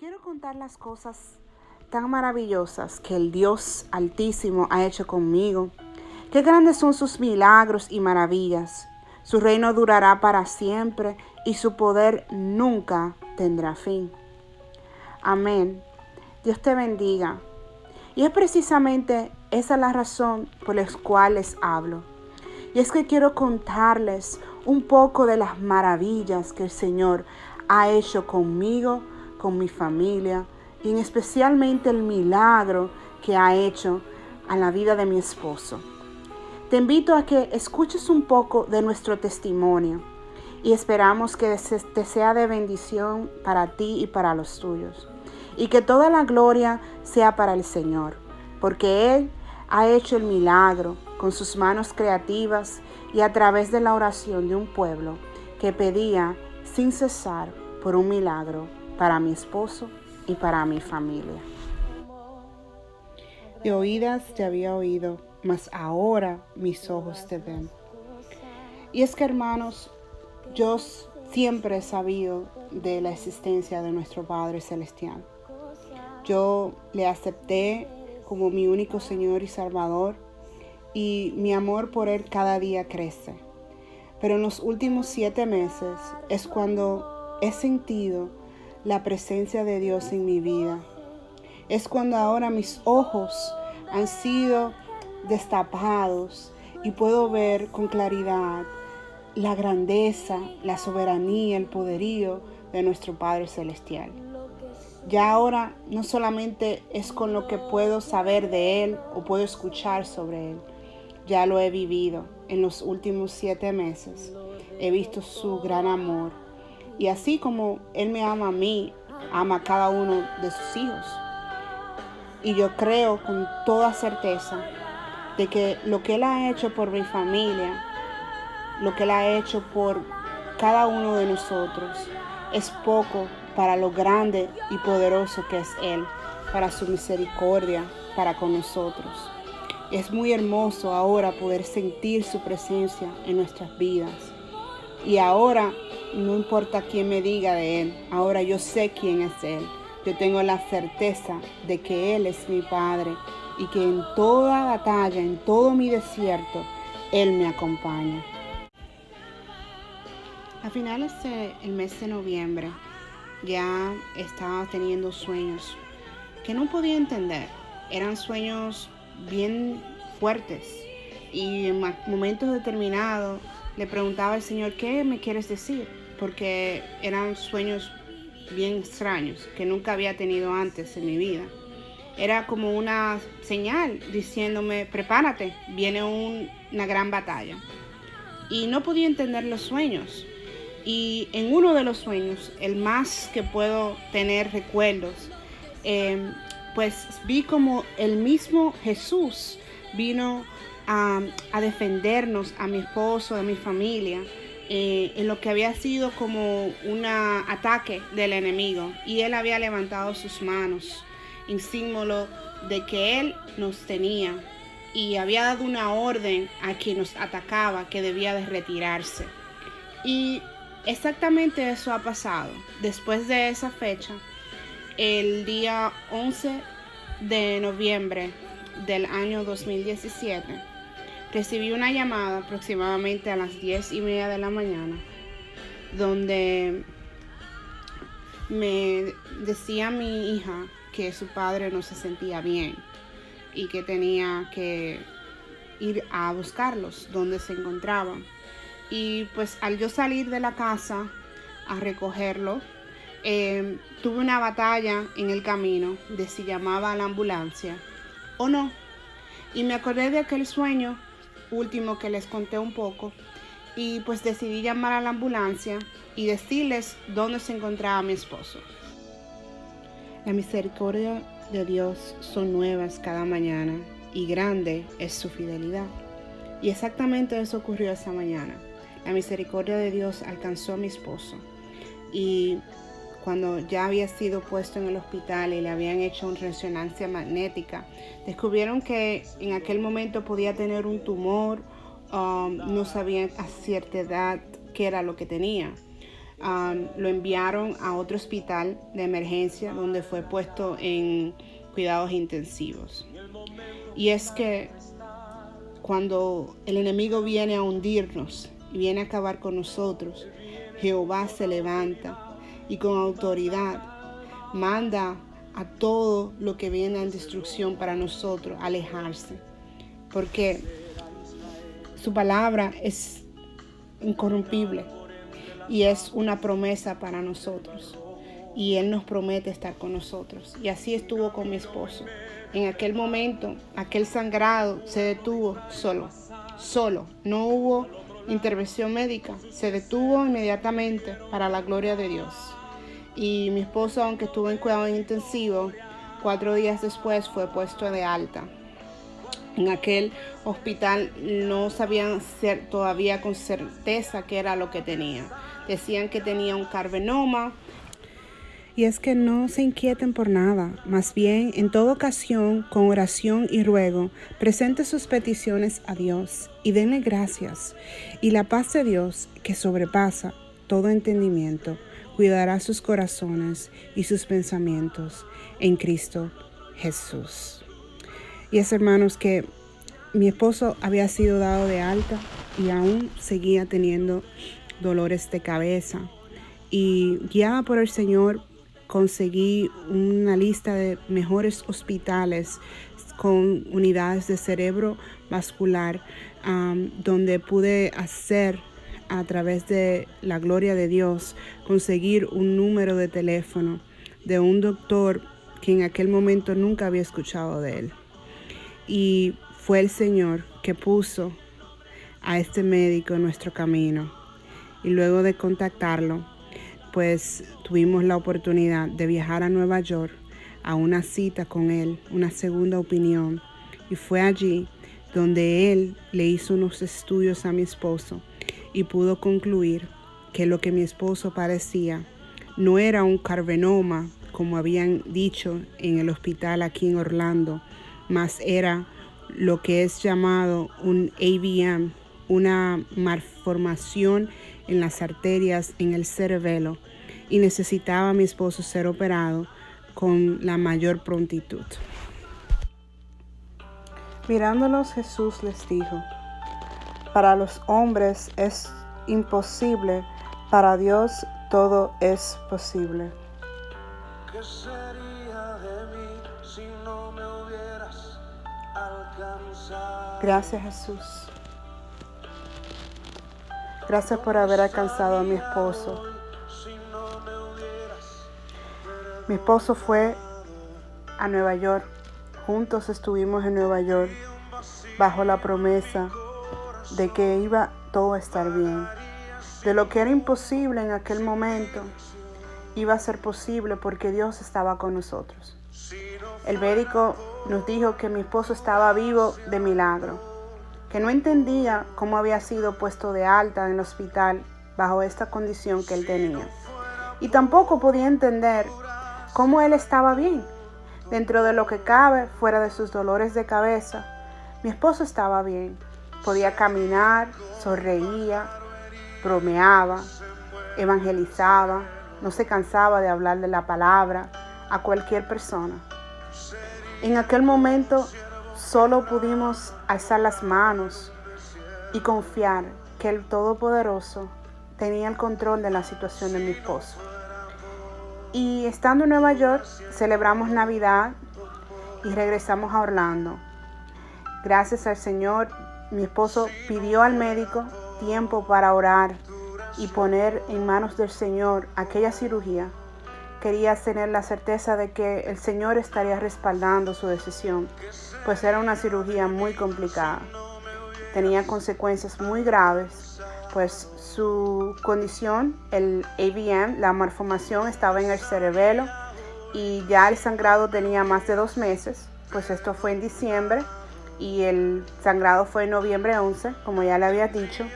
Quiero contar las cosas tan maravillosas que el Dios Altísimo ha hecho conmigo. Qué grandes son sus milagros y maravillas. Su reino durará para siempre y su poder nunca tendrá fin. Amén. Dios te bendiga. Y es precisamente esa la razón por la cual les hablo. Y es que quiero contarles un poco de las maravillas que el Señor ha hecho conmigo, con mi familia, y en especialmente el milagro que ha hecho a la vida de mi esposo. Te invito a que escuches un poco de nuestro testimonio y esperamos que te sea de bendición para ti y para los tuyos. Y que toda la gloria sea para el Señor, porque Él ha hecho el milagro con sus manos creativas y a través de la oración de un pueblo que pedía sin cesar por un milagro para mi esposo y para mi familia. De oídas te había oído, mas ahora mis ojos te ven. Y es que, hermanos, yo siempre he sabido de la existencia de nuestro Padre Celestial. Yo le acepté como mi único Señor y Salvador, y mi amor por Él cada día crece. Pero en los últimos 7 meses es cuando he sentido la presencia de Dios en mi vida. Es cuando ahora mis ojos han sido destapados y puedo ver con claridad la grandeza, la soberanía, el poderío de nuestro Padre Celestial. Ya ahora no solamente es con lo que puedo saber de Él o puedo escuchar sobre Él, ya lo he vivido en los últimos 7 meses. He visto su gran amor. Y así como Él me ama a mí, ama a cada uno de sus hijos. Y yo creo con toda certeza de que lo que Él ha hecho por mi familia, lo que Él ha hecho por cada uno de nosotros, es poco para lo grande y poderoso que es Él, para su misericordia para con nosotros. Es muy hermoso ahora poder sentir su presencia en nuestras vidas. Y ahora no importa quién me diga de Él, ahora yo sé quién es Él. Yo tengo la certeza de que Él es mi Padre y que en toda batalla, en todo mi desierto, Él me acompaña. A finales del mes de noviembre ya estaba teniendo sueños que no podía entender. Eran sueños bien fuertes y en momentos determinados le preguntaba al Señor, ¿qué me quieres decir? Porque eran sueños bien extraños que nunca había tenido antes en mi vida. Era como una señal diciéndome, prepárate, viene una gran batalla. Y no podía entender los sueños. Y en uno de los sueños, el más que puedo tener recuerdos, pues vi como el mismo Jesús vino a defendernos, a mi esposo, a mi familia, en lo que había sido como un ataque del enemigo. Y Él había levantado sus manos en símbolo de que Él nos tenía y había dado una orden a quien nos atacaba que debía de retirarse. Y exactamente eso ha pasado. Después de esa fecha, el día 11 de noviembre del año 2017, recibí una llamada aproximadamente a las 10:30 de la mañana, donde me decía mi hija que su padre no se sentía bien y que tenía que ir a buscarlos donde se encontraban. Y pues al yo salir de la casa a recogerlo, tuve una batalla en el camino de si llamaba a la ambulancia o no. Y me acordé de aquel sueño último que les conté un poco. Y pues decidí llamar a la ambulancia y decirles dónde se encontraba mi esposo. La misericordia de Dios son nuevas cada mañana y grande es su fidelidad. Y exactamente eso ocurrió esa mañana. La misericordia de Dios alcanzó a mi esposo. Y cuando ya había sido puesto en el hospital y le habían hecho una resonancia magnética, descubrieron que en aquel momento podía tener un tumor. No sabían a cierta edad qué era lo que tenía. lo enviaron a otro hospital de emergencia donde fue puesto en cuidados intensivos. Y es que cuando el enemigo viene a hundirnos y viene a acabar con nosotros, Jehová se levanta y con autoridad manda a todo lo que viene en destrucción para nosotros alejarse, porque su palabra es incorruptible y es una promesa para nosotros, y Él nos promete estar con nosotros. Y así estuvo con mi esposo. En aquel momento, aquel sangrado se detuvo solo. No hubo intervención médica, se detuvo inmediatamente para la gloria de Dios. Y mi esposo, aunque estuvo en cuidado intensivo, 4 días después fue puesto de alta. En aquel hospital no sabían todavía con certeza qué era lo que tenía. Decían que tenía un carcinoma. Y es que no se inquieten por nada, más bien en toda ocasión, con oración y ruego, presente sus peticiones a Dios y denle gracias. Y la paz de Dios, que sobrepasa todo entendimiento, cuidará sus corazones y sus pensamientos en Cristo Jesús. Y es, hermanos, que mi esposo había sido dado de alta y aún seguía teniendo dolores de cabeza. Y guiada por el Señor, conseguí una lista de mejores hospitales con unidades de cerebro vascular, donde pude hacer, a través de la gloria de Dios, conseguir un número de teléfono de un doctor que en aquel momento nunca había escuchado de él. Y fue el Señor que puso a este médico en nuestro camino. Y luego de contactarlo, pues tuvimos la oportunidad de viajar a Nueva York a una cita con él, una segunda opinión. Y fue allí donde él le hizo unos estudios a mi esposo y pudo concluir que lo que mi esposo padecía no era un carcinoma, como habían dicho en el hospital aquí en Orlando, mas era lo que es llamado un AVM, una malformación en las arterias en el cerebelo, y necesitaba a mi esposo ser operado con la mayor prontitud. Mirándolos, Jesús les dijo: para los hombres es imposible, para Dios todo es posible. ¿Qué sería de mí si no me hubieras alcanzado? Gracias, Jesús. Gracias por haber alcanzado a mi esposo. Mi esposo fue a Nueva York. Juntos estuvimos en Nueva York bajo la promesa de que iba todo a estar bien. De lo que era imposible en aquel momento, iba a ser posible porque Dios estaba con nosotros. El médico nos dijo que mi esposo estaba vivo de milagro, que no entendía cómo había sido puesto de alta en el hospital bajo esta condición que él tenía. Y tampoco podía entender cómo él estaba bien. Dentro de lo que cabe, fuera de sus dolores de cabeza, mi esposo estaba bien. Podía caminar, sonreía, bromeaba, evangelizaba, no se cansaba de hablar de la palabra a cualquier persona. En aquel momento solo pudimos alzar las manos y confiar que el Todopoderoso tenía el control de la situación de mi esposo. Y estando en Nueva York, celebramos Navidad y regresamos a Orlando. Gracias al Señor, mi esposo pidió al médico tiempo para orar y poner en manos del Señor aquella cirugía. Quería tener la certeza de que el Señor estaría respaldando su decisión, pues era una cirugía muy complicada. Tenía consecuencias muy graves, pues su condición, el AVM, la malformación, estaba en el cerebelo y ya el sangrado tenía más de 2 meses, pues esto fue en diciembre y el sangrado fue en noviembre 11, como ya le había dicho,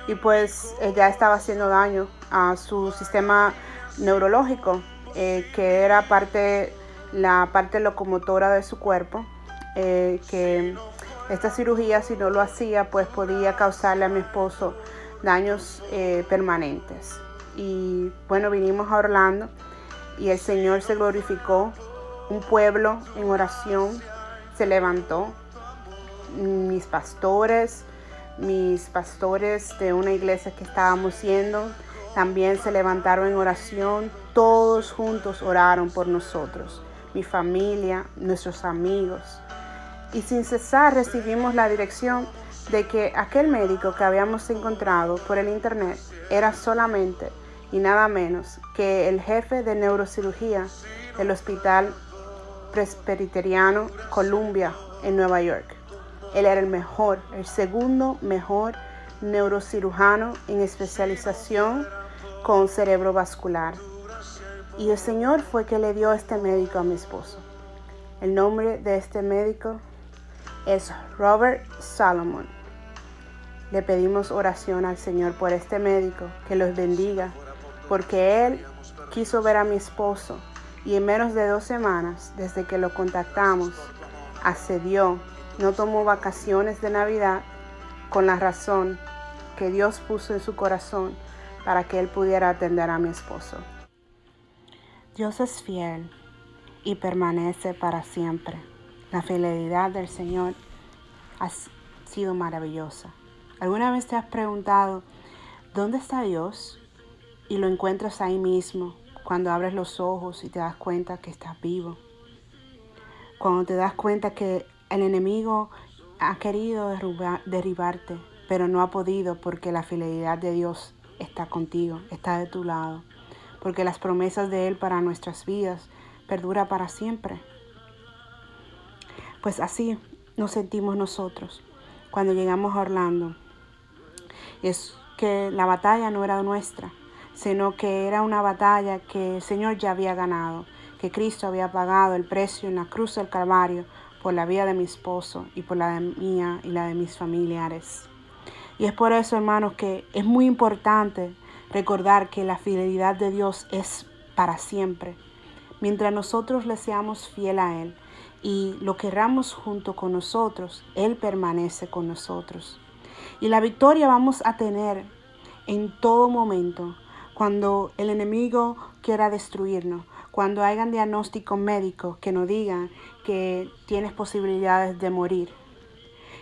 y pues ya estaba haciendo daño a su sistema neurológico, que era la parte locomotora de su cuerpo, que esta cirugía, si no lo hacía, pues podía causarle a mi esposo daños permanentes. y bueno, vinimos a Orlando y el Señor se glorificó. Un pueblo en oración se levantó. Mis pastores de una iglesia que estábamos yendo también se levantaron en oración. Todos juntos oraron por nosotros, mi familia, nuestros amigos. Y sin cesar recibimos la dirección de que aquel médico que habíamos encontrado por el internet era solamente y nada menos que el jefe de neurocirugía del Hospital Presbiteriano Columbia en Nueva York. Él era el segundo mejor neurocirujano en especialización con cerebrovascular. Y el Señor fue que le dio este médico a mi esposo. El nombre de este médico es Robert Solomon. Le pedimos oración al Señor por este médico, que los bendiga, porque él quiso ver a mi esposo y en menos de 2 semanas, desde que lo contactamos, accedió. No tomó vacaciones de Navidad con la razón que Dios puso en su corazón para que él pudiera atender a mi esposo. Dios es fiel y permanece para siempre. La fidelidad del Señor ha sido maravillosa. ¿Alguna vez te has preguntado dónde está Dios? Y lo encuentras ahí mismo, cuando abres los ojos y te das cuenta que estás vivo. Cuando te das cuenta que el enemigo ha querido derribarte, pero no ha podido, porque la fidelidad de Dios está contigo, está de tu lado, porque las promesas de Él para nuestras vidas perduran para siempre. Pues así nos sentimos nosotros cuando llegamos a Orlando. Es que la batalla no era nuestra, sino que era una batalla que el Señor ya había ganado, que Cristo había pagado el precio en la cruz del Calvario por la vida de mi esposo y por la de mía y la de mis familiares. Y es por eso, hermanos, que es muy importante recordar que la fidelidad de Dios es para siempre. Mientras nosotros le seamos fiel a Él y lo querramos junto con nosotros, Él permanece con nosotros. Y la victoria vamos a tener en todo momento cuando el enemigo quiera destruirnos, cuando hayan diagnósticos médicos que nos digan que tienes posibilidades de morir,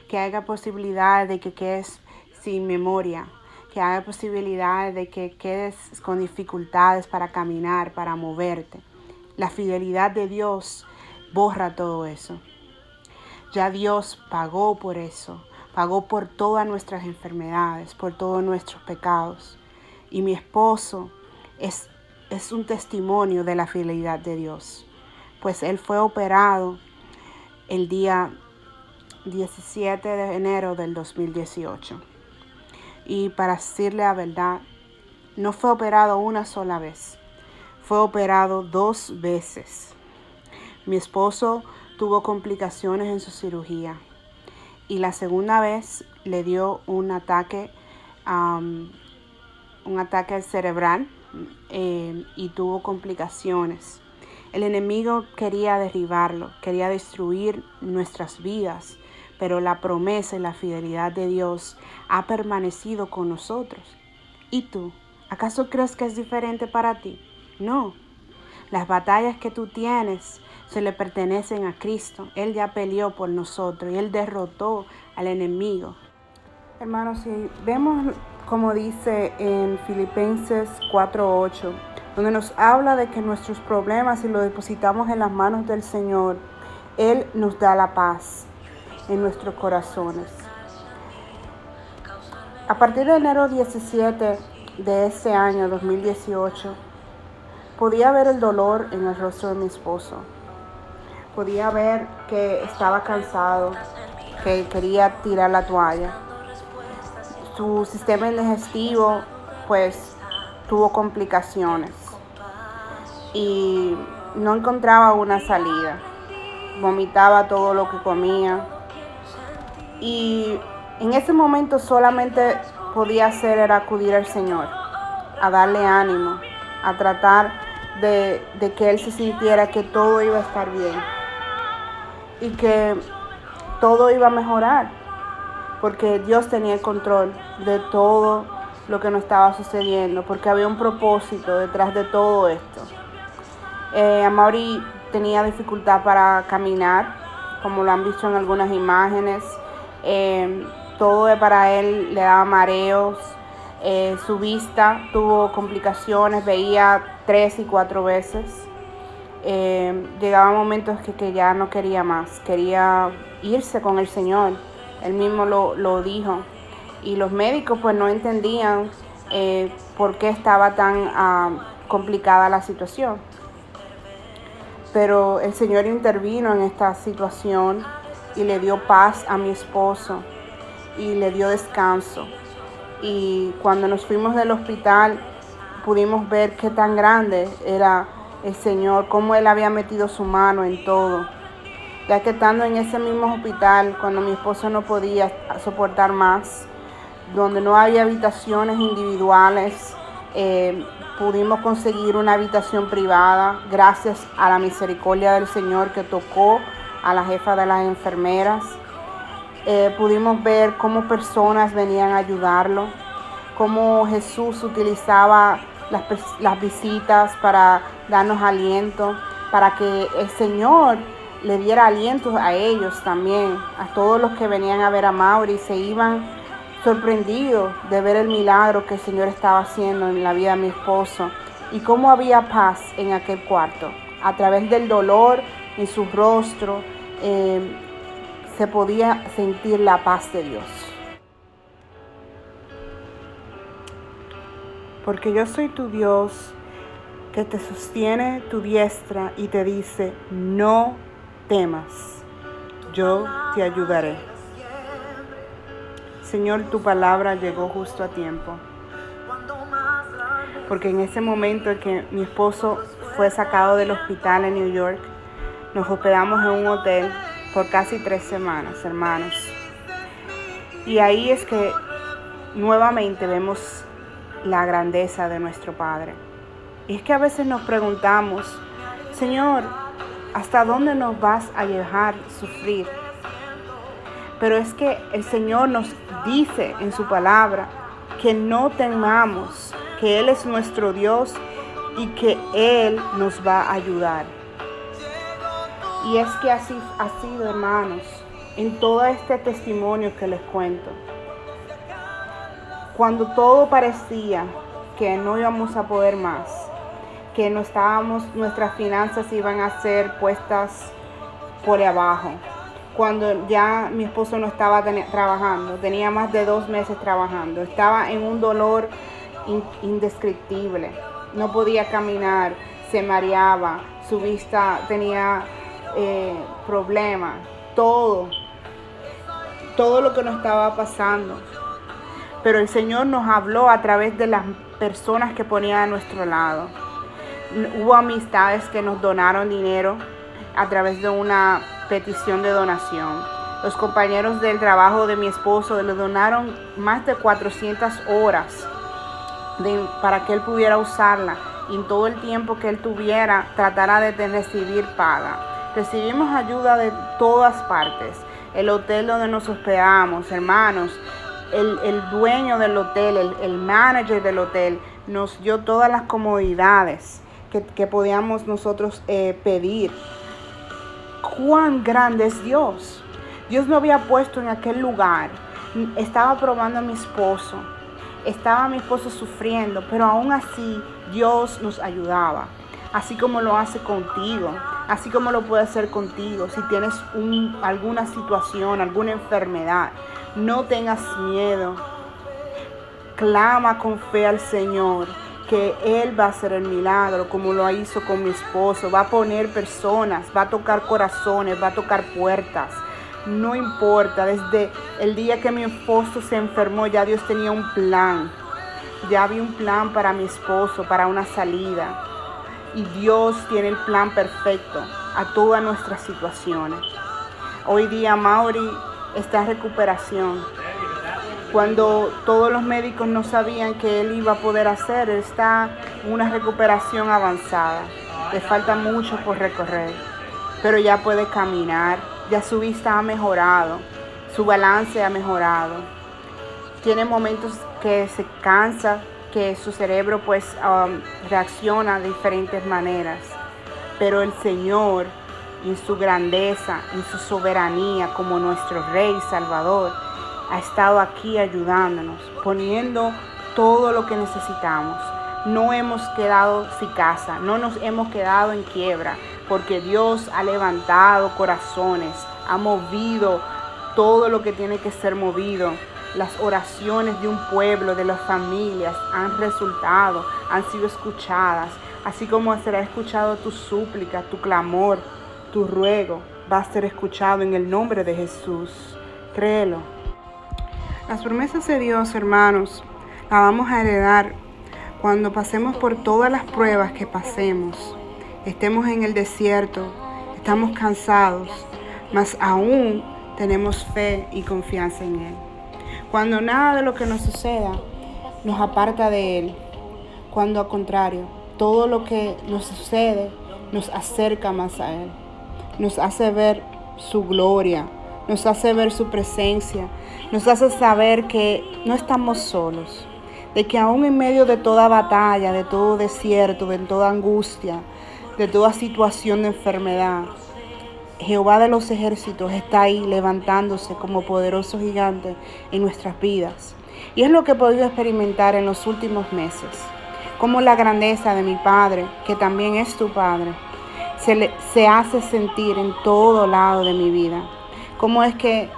que haya posibilidades de que quedes sin memoria, que haya posibilidades de que quedes con dificultades para caminar, para moverte. La fidelidad de Dios borra todo eso. Ya Dios pagó por eso, pagó por todas nuestras enfermedades, por todos nuestros pecados. Y mi esposo es un testimonio de la fidelidad de Dios, pues él fue operado el día 17 de enero del 2018. Y para decirle la verdad, no fue operado una sola vez, fue operado 2 veces. Mi esposo tuvo complicaciones en su cirugía y la segunda vez le dio un ataque cerebral y tuvo complicaciones. El enemigo quería derribarlo, quería destruir nuestras vidas, pero la promesa y la fidelidad de Dios ha permanecido con nosotros. ¿Y tú? ¿Acaso crees que es diferente para ti? No. Las batallas que tú tienes se le pertenecen a Cristo. Él ya peleó por nosotros y Él derrotó al enemigo. Hermanos, si vemos como dice en Filipenses 4:8, donde nos habla de que nuestros problemas, si los depositamos en las manos del Señor, Él nos da la paz en nuestros corazones. A partir de enero 17 de ese año 2018, podía ver el dolor en el rostro de mi esposo. Podía ver que estaba cansado, que quería tirar la toalla. Su sistema digestivo pues tuvo complicaciones y no encontraba una salida. Vomitaba todo lo que comía y en ese momento solamente podía hacer era acudir al Señor, a darle ánimo, a tratar de que Él se sintiera que todo iba a estar bien y que todo iba a mejorar, porque Dios tenía el control de todo lo que nos estaba sucediendo, porque había un propósito detrás de todo esto. Amaury tenía dificultad para caminar, como lo han visto en algunas imágenes. Todo para él le daba mareos. Su vista tuvo complicaciones, veía 3 y 4 veces. Llegaban momentos que ya no quería más, quería irse con el Señor. Él mismo lo dijo. Y los médicos pues no entendían por qué estaba tan complicada la situación. Pero el Señor intervino en esta situación y le dio paz a mi esposo y le dio descanso. Y cuando nos fuimos del hospital pudimos ver qué tan grande era el Señor, cómo Él había metido su mano en todo. Ya que estando en ese mismo hospital, cuando mi esposo no podía soportar más, donde no había habitaciones individuales, pudimos conseguir una habitación privada gracias a la misericordia del Señor que tocó a la jefa de las enfermeras. Pudimos ver cómo personas venían a ayudarlo, cómo Jesús utilizaba las visitas para darnos aliento, para que el Señor le diera aliento a ellos también, a todos los que venían a ver a Amaury. Se iban sorprendidos de ver el milagro que el Señor estaba haciendo en la vida de mi esposo y cómo había paz en aquel cuarto. A través del dolor en su rostro se podía sentir la paz de Dios. Porque yo soy tu Dios, que te sostiene tu diestra y te dice: no temas, yo te ayudaré. Señor, tu palabra llegó justo a tiempo. Porque en ese momento en que mi esposo fue sacado del hospital en New York, nos hospedamos en un hotel por casi 3 semanas, hermanos. Y ahí es que nuevamente vemos la grandeza de nuestro Padre. Y es que a veces nos preguntamos: Señor, ¿hasta dónde nos vas a dejar sufrir? Pero es que el Señor nos dice en su palabra que no temamos, que Él es nuestro Dios y que Él nos va a ayudar. Y es que así ha sido, hermanos, en todo este testimonio que les cuento. Cuando todo parecía que no íbamos a poder más, que nuestras finanzas iban a ser puestas por abajo. Cuando ya mi esposo no estaba trabajando, tenía más de 2 meses trabajando, estaba en un dolor indescriptible, no podía caminar, se mareaba, su vista tenía problemas, todo lo que nos estaba pasando. Pero el Señor nos habló a través de las personas que ponía a nuestro lado. Hubo amistades que nos donaron dinero a través de una petición de donación. Los compañeros del trabajo de mi esposo le donaron más de 400 horas para que él pudiera usarla y en todo el tiempo que él tuviera tratara de recibir paga. Recibimos ayuda de todas partes. El hotel donde nos hospedamos, hermanos, el dueño del hotel, el manager del hotel, nos dio todas las comodidades que podíamos nosotros pedir. ¡Cuán grande es Dios! Dios me había puesto en aquel lugar. Estaba probando a mi esposo. Estaba mi esposo sufriendo, pero aún así Dios nos ayudaba. Así como lo hace contigo, así como lo puede hacer contigo. Si tienes alguna situación, alguna enfermedad, no tengas miedo. Clama con fe al Señor, que Él va a hacer el milagro como lo hizo con mi esposo. Va a poner personas, va a tocar corazones, va a tocar puertas. No importa, desde el día que mi esposo se enfermó ya Dios tenía un plan. Ya había un plan para mi esposo, para una salida. Y Dios tiene el plan perfecto a todas nuestras situaciones. Hoy día Amaury está en recuperación. Cuando todos los médicos no sabían que él iba a poder hacer, él está en una recuperación avanzada. Le falta mucho por recorrer, pero ya puede caminar, ya su vista ha mejorado, su balance ha mejorado. Tiene momentos que se cansa, que su cerebro pues reacciona de diferentes maneras. Pero el Señor, en su grandeza, en su soberanía como nuestro Rey Salvador, ha estado aquí ayudándonos, poniendo todo lo que necesitamos. No hemos quedado sin casa, no nos hemos quedado en quiebra, porque Dios ha levantado corazones, ha movido todo lo que tiene que ser movido. Las oraciones de un pueblo, de las familias, han resultado, han sido escuchadas, así como será escuchado tu súplica, tu clamor, tu ruego, va a ser escuchado en el nombre de Jesús. Créelo. Las promesas de Dios, hermanos, las vamos a heredar cuando pasemos por todas las pruebas que pasemos. Estemos en el desierto, estamos cansados, mas aún tenemos fe y confianza en Él. Cuando nada de lo que nos suceda nos aparta de Él, cuando al contrario, todo lo que nos sucede nos acerca más a Él, nos hace ver su gloria, nos hace ver su presencia, nos hace saber que no estamos solos, de que aún en medio de toda batalla, de todo desierto, de toda angustia, de toda situación de enfermedad, Jehová de los ejércitos está ahí levantándose como poderoso gigante en nuestras vidas. Y es lo que he podido experimentar en los últimos meses, como la grandeza de mi Padre, que también es tu Padre, se hace sentir en todo lado de mi vida. Cómo es que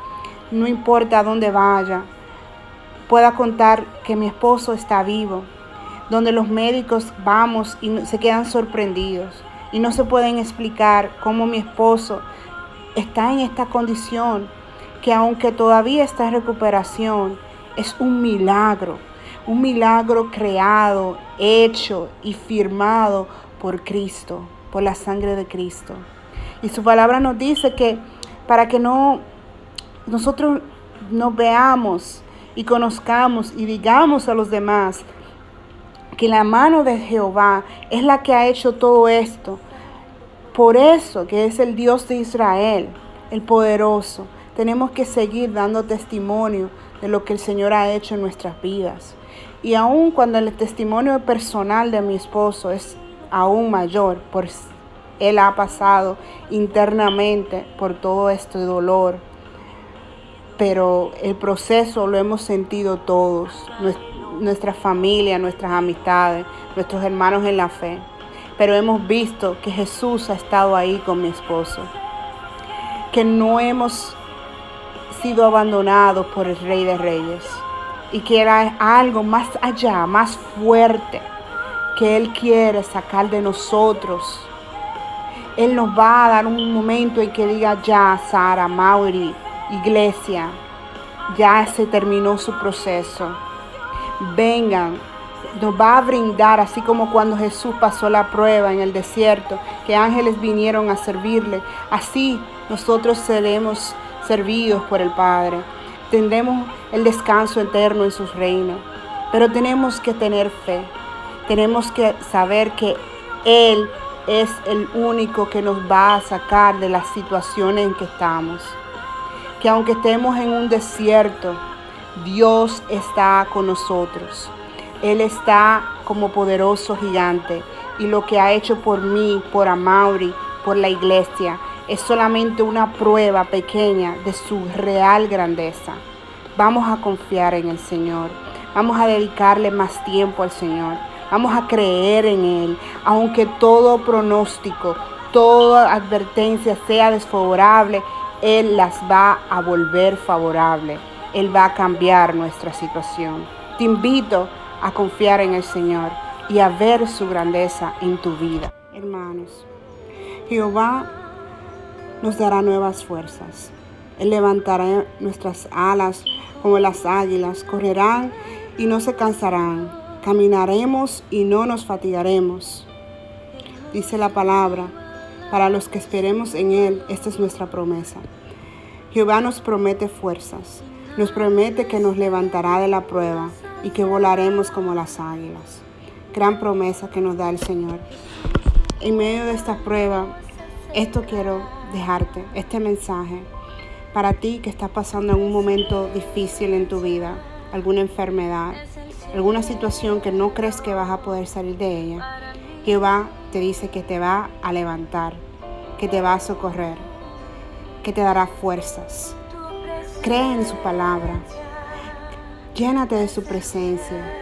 no importa dónde vaya, pueda contar que mi esposo está vivo, donde los médicos vamos y se quedan sorprendidos y no se pueden explicar cómo mi esposo está en esta condición, que aunque todavía está en recuperación, es un milagro creado, hecho y firmado por Cristo, por la sangre de Cristo. Y su palabra nos dice que para que nosotros nos veamos y conozcamos y digamos a los demás que la mano de Jehová es la que ha hecho todo esto. Por eso que es el Dios de Israel, el poderoso, tenemos que seguir dando testimonio de lo que el Señor ha hecho en nuestras vidas. Y aun cuando el testimonio personal de mi esposo es aún mayor, pues él ha pasado internamente por todo este dolor, pero el proceso lo hemos sentido todos, nuestra familia, nuestras amistades, nuestros hermanos en la fe. Pero hemos visto que Jesús ha estado ahí con mi esposo, que no hemos sido abandonados por el Rey de Reyes y que era algo más allá, más fuerte, que Él quiere sacar de nosotros. Él nos va a dar un momento en que diga: ya, Sara, Mauri, iglesia, ya se terminó su proceso. Vengan. Nos va a brindar, así como cuando Jesús pasó la prueba en el desierto, que ángeles vinieron a servirle. Así nosotros seremos servidos por el Padre. Tendremos el descanso eterno en sus reinos. Pero tenemos que tener fe. Tenemos que saber que Él es el único que nos va a sacar de las situaciones en que estamos. Que aunque estemos en un desierto, Dios está con nosotros. Él está como poderoso gigante, y lo que ha hecho por mí, por Amaury, por la iglesia, es solamente una prueba pequeña de su real grandeza. Vamos a confiar en el Señor, vamos a dedicarle más tiempo al Señor, vamos a creer en Él, aunque todo pronóstico, toda advertencia sea desfavorable, Él las va a volver favorable. Él va a cambiar nuestra situación. Te invito a confiar en el Señor y a ver su grandeza en tu vida. Hermanos, Jehová nos dará nuevas fuerzas. Él levantará nuestras alas como las águilas, correrán y no se cansarán, caminaremos y no nos fatigaremos. Dice la palabra, para los que esperemos en Él, esta es nuestra promesa. Jehová nos promete fuerzas, nos promete que nos levantará de la prueba y que volaremos como las águilas. Gran promesa que nos da el Señor. En medio de esta prueba, esto quiero dejarte, este mensaje, para ti que estás pasando en un momento difícil en tu vida, alguna enfermedad, alguna situación que no crees que vas a poder salir de ella, Jehová te dice que te va a levantar, que te va a socorrer, que te dará fuerzas. Cree en su palabra, llénate de su presencia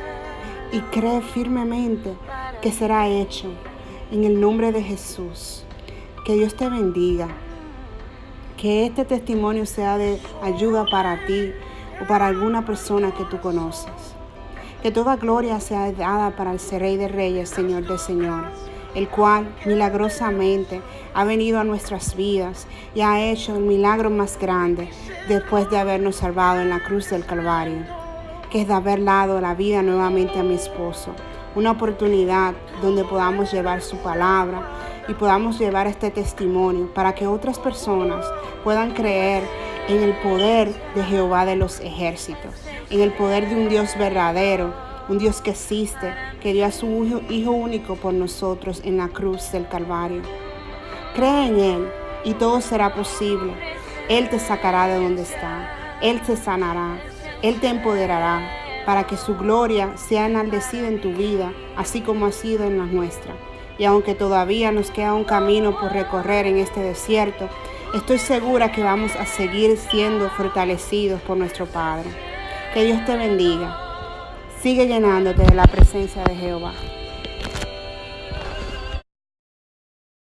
y cree firmemente que será hecho en el nombre de Jesús. Que Dios te bendiga, que este testimonio sea de ayuda para ti o para alguna persona que tú conoces. Que toda gloria sea dada para el Rey de Reyes, Señor de Señores, el cual milagrosamente ha venido a nuestras vidas y ha hecho el milagro más grande después de habernos salvado en la cruz del Calvario, que es de haber dado la vida nuevamente a mi esposo. Una oportunidad donde podamos llevar su palabra y podamos llevar este testimonio para que otras personas puedan creer en el poder de Jehová de los ejércitos, en el poder de un Dios verdadero, un Dios que existe, que dio a su Hijo único por nosotros en la cruz del Calvario. Cree en Él y todo será posible. Él te sacará de donde está, Él te sanará, Él te empoderará para que su gloria sea enaltecida en tu vida, así como ha sido en la nuestra. Y aunque todavía nos queda un camino por recorrer en este desierto, estoy segura que vamos a seguir siendo fortalecidos por nuestro Padre. Que Dios te bendiga. Sigue llenándote de la presencia de Jehová.